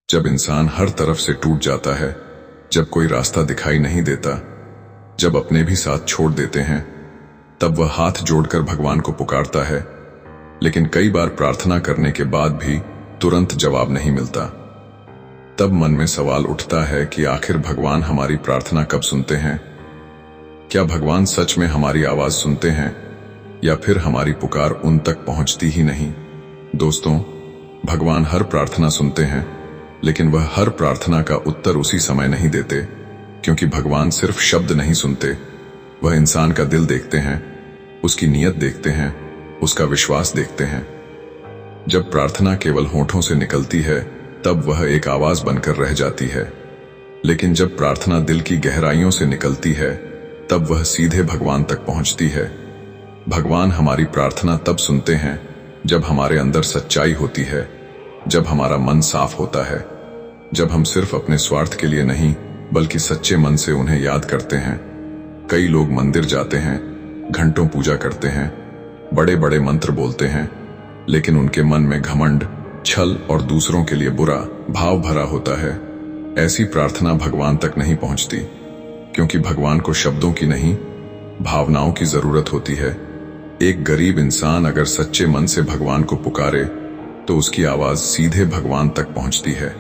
जब इंसान हर तरफ से टूट जाता है, जब कोई रास्ता दिखाई नहीं देता, जब अपने भी साथ छोड़ देते हैं, तब वह हाथ जोड़कर भगवान को पुकारता है। लेकिन कई बार प्रार्थना करने के बाद भी तुरंत जवाब नहीं मिलता। तब मन में सवाल उठता है कि आखिर भगवान हमारी प्रार्थना कब सुनते हैं? क्या भगवान सच में हमारी आवाज सुनते हैं या फिर हमारी पुकार उन तक पहुंचती ही नहीं? दोस्तों, भगवान हर प्रार्थना सुनते हैं, लेकिन वह हर प्रार्थना का उत्तर उसी समय नहीं देते, क्योंकि भगवान सिर्फ शब्द नहीं सुनते, वह इंसान का दिल देखते हैं, उसकी नीयत देखते हैं, उसका विश्वास देखते हैं। जब प्रार्थना केवल होठों से निकलती है, तब वह एक आवाज बनकर रह जाती है, लेकिन जब प्रार्थना दिल की गहराइयों से निकलती है, तब वह सीधे भगवान तक पहुंचती है। भगवान हमारी प्रार्थना तब सुनते हैं जब हमारे अंदर सच्चाई होती है, जब हमारा मन साफ होता है, जब हम सिर्फ अपने स्वार्थ के लिए नहीं बल्कि सच्चे मन से उन्हें याद करते हैं। कई लोग मंदिर जाते हैं, घंटों पूजा करते हैं, बड़े बड़े मंत्र बोलते हैं, लेकिन उनके मन में घमंड, छल और दूसरों के लिए बुरा भाव भरा होता है। ऐसी प्रार्थना भगवान तक नहीं पहुंचती, क्योंकि भगवान को शब्दों की नहीं, भावनाओं की जरूरत होती है। एक गरीब इंसान अगर सच्चे मन से भगवान को पुकारे, तो उसकी आवाज सीधे भगवान तक पहुंचती है,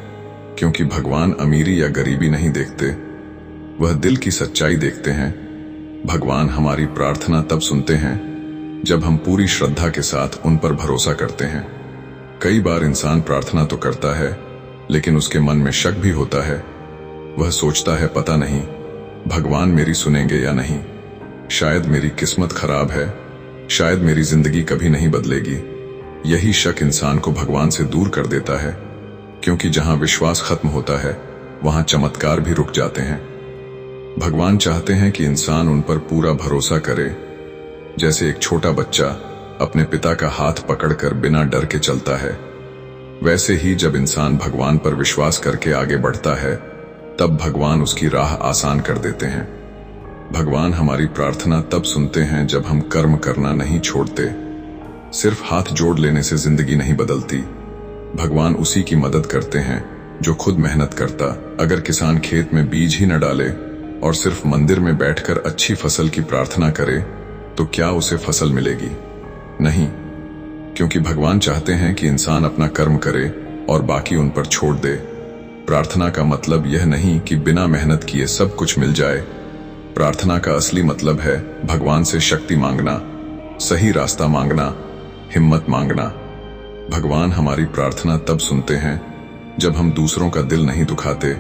क्योंकि भगवान अमीरी या गरीबी नहीं देखते, वह दिल की सच्चाई देखते हैं। भगवान हमारी प्रार्थना तब सुनते हैं जब हम पूरी श्रद्धा के साथ उन पर भरोसा करते हैं। कई बार इंसान प्रार्थना तो करता है, लेकिन उसके मन में शक भी होता है। वह सोचता है, पता नहीं भगवान मेरी सुनेंगे या नहीं, शायद मेरी किस्मत खराब है, शायद मेरी जिंदगी कभी नहीं बदलेगी। यही शक इंसान को भगवान से दूर कर देता है, क्योंकि जहां विश्वास खत्म होता है, वहां चमत्कार भी रुक जाते हैं। भगवान चाहते हैं कि इंसान उन पर पूरा भरोसा करे, जैसे एक छोटा बच्चा अपने पिता का हाथ पकड़कर बिना डर के चलता है। वैसे ही जब इंसान भगवान पर विश्वास करके आगे बढ़ता है, तब भगवान उसकी राह आसान कर देते हैं। भगवान हमारी प्रार्थना तब सुनते हैं जब हम कर्म करना नहीं छोड़ते। सिर्फ हाथ जोड़ लेने से जिंदगी नहीं बदलती। भगवान उसी की मदद करते हैं जो खुद मेहनत करता। अगर किसान खेत में बीज ही न डाले और सिर्फ मंदिर में बैठकर अच्छी फसल की प्रार्थना करे, तो क्या उसे फसल मिलेगी? नहीं, क्योंकि भगवान चाहते हैं कि इंसान अपना कर्म करे और बाकी उन पर छोड़ दे। प्रार्थना का मतलब यह नहीं कि बिना मेहनत किए सब कुछ मिल जाए। प्रार्थना का असली मतलब है भगवान से शक्ति मांगना, सही रास्ता मांगना, हिम्मत मांगना। भगवान हमारी प्रार्थना तब सुनते हैं जब हम दूसरों का दिल नहीं दुखाते।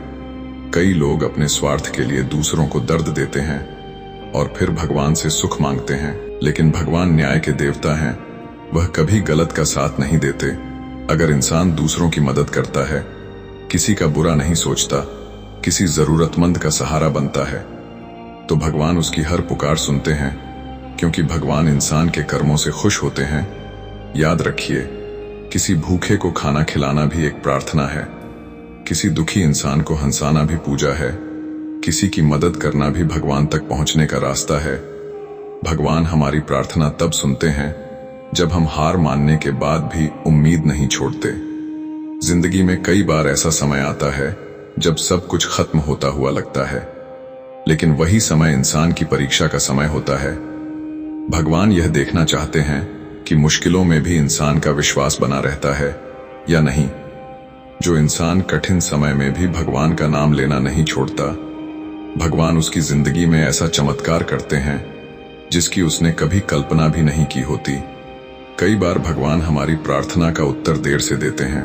कई लोग अपने स्वार्थ के लिए दूसरों को दर्द देते हैं और फिर भगवान से सुख मांगते हैं, लेकिन भगवान न्याय के देवता हैं, वह कभी गलत का साथ नहीं देते। अगर इंसान दूसरों की मदद करता है, किसी का बुरा नहीं सोचता, किसी जरूरतमंद का सहारा बनता है, तो भगवान उसकी हर पुकार सुनते हैं, क्योंकि भगवान इंसान के कर्मों से खुश होते हैं। याद रखिए, किसी भूखे को खाना खिलाना भी एक प्रार्थना है, किसी दुखी इंसान को हंसाना भी पूजा है, किसी की मदद करना भी भगवान तक पहुंचने का रास्ता है। भगवान हमारी प्रार्थना तब सुनते हैं जब हम हार मानने के बाद भी उम्मीद नहीं छोड़ते। जिंदगी में कई बार ऐसा समय आता है जब सब कुछ खत्म होता हुआ लगता है, लेकिन वही समय इंसान की परीक्षा का समय होता है। भगवान यह देखना चाहते हैं कि मुश्किलों में भी इंसान का विश्वास बना रहता है या नहीं। जो इंसान कठिन समय में भी भगवान का नाम लेना नहीं छोड़ता, भगवान उसकी जिंदगी में ऐसा चमत्कार करते हैं जिसकी उसने कभी कल्पना भी नहीं की होती। कई बार भगवान हमारी प्रार्थना का उत्तर देर से देते हैं,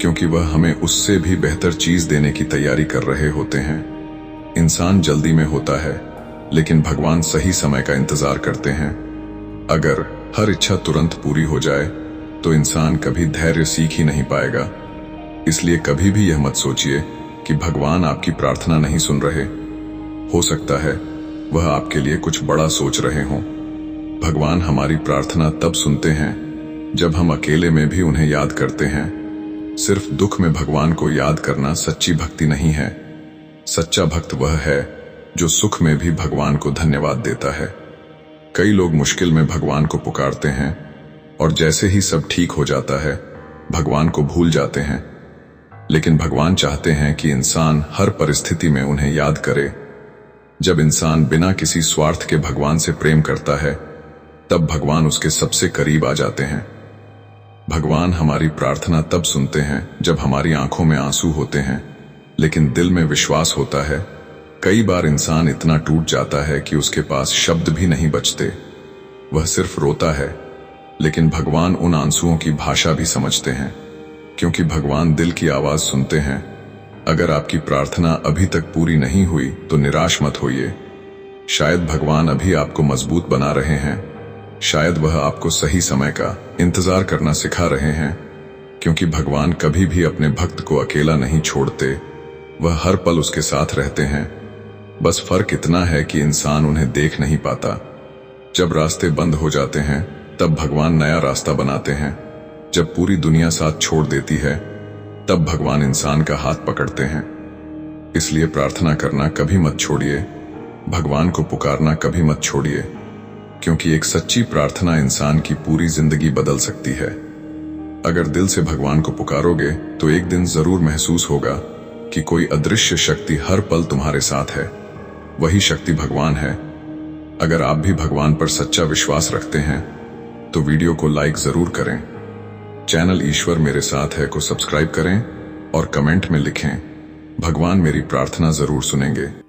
क्योंकि वह हमें उससे भी बेहतर चीज देने की तैयारी कर रहे होते हैं। इंसान जल्दी में होता है, लेकिन भगवान सही समय का इंतजार करते हैं। अगर हर इच्छा तुरंत पूरी हो जाए, तो इंसान कभी धैर्य सीख ही नहीं पाएगा। इसलिए कभी भी यह मत सोचिए कि भगवान आपकी प्रार्थना नहीं सुन रहे। हो सकता है वह आपके लिए कुछ बड़ा सोच रहे हों। भगवान हमारी प्रार्थना तब सुनते हैं जब हम अकेले में भी उन्हें याद करते हैं। सिर्फ दुख में भगवान को याद करना सच्ची भक्ति नहीं है। सच्चा भक्त वह है जो सुख में भी भगवान को धन्यवाद देता है। कई लोग मुश्किल में भगवान को पुकारते हैं और जैसे ही सब ठीक हो जाता है, भगवान को भूल जाते हैं। लेकिन भगवान चाहते हैं कि इंसान हर परिस्थिति में उन्हें याद करे। जब इंसान बिना किसी स्वार्थ के भगवान से प्रेम करता है, तब भगवान उसके सबसे करीब आ जाते हैं। भगवान हमारी प्रार्थना तब सुनते हैं जब हमारी आंखों में आंसू होते हैं, लेकिन दिल में विश्वास होता है। कई बार इंसान इतना टूट जाता है कि उसके पास शब्द भी नहीं बचते, वह सिर्फ रोता है। लेकिन भगवान उन आंसुओं की भाषा भी समझते हैं, क्योंकि भगवान दिल की आवाज सुनते हैं। अगर आपकी प्रार्थना अभी तक पूरी नहीं हुई तो निराश मत होइए। शायद भगवान अभी आपको मजबूत बना रहे हैं, शायद वह आपको सही समय का इंतजार करना सिखा रहे हैं, क्योंकि भगवान कभी भी अपने भक्त को अकेला नहीं छोड़ते, वह हर पल उसके साथ रहते हैं। बस फर्क इतना है कि इंसान उन्हें देख नहीं पाता। जब रास्ते बंद हो जाते हैं, तब भगवान नया रास्ता बनाते हैं। जब पूरी दुनिया साथ छोड़ देती है, तब भगवान इंसान का हाथ पकड़ते हैं। इसलिए प्रार्थना करना कभी मत छोड़िए, भगवान को पुकारना कभी मत छोड़िए, क्योंकि एक सच्ची प्रार्थना इंसान की पूरी जिंदगी बदल सकती है। अगर दिल से भगवान को पुकारोगे तो एक दिन जरूर महसूस होगा कि कोई अदृश्य शक्ति हर पल तुम्हारे साथ है। वही शक्ति भगवान है। अगर आप भी भगवान पर सच्चा विश्वास रखते हैं तो वीडियो को लाइक जरूर करें। चैनल ईश्वर मेरे साथ है को सब्सक्राइब करें और कमेंट में लिखें, भगवान मेरी प्रार्थना जरूर सुनेंगे।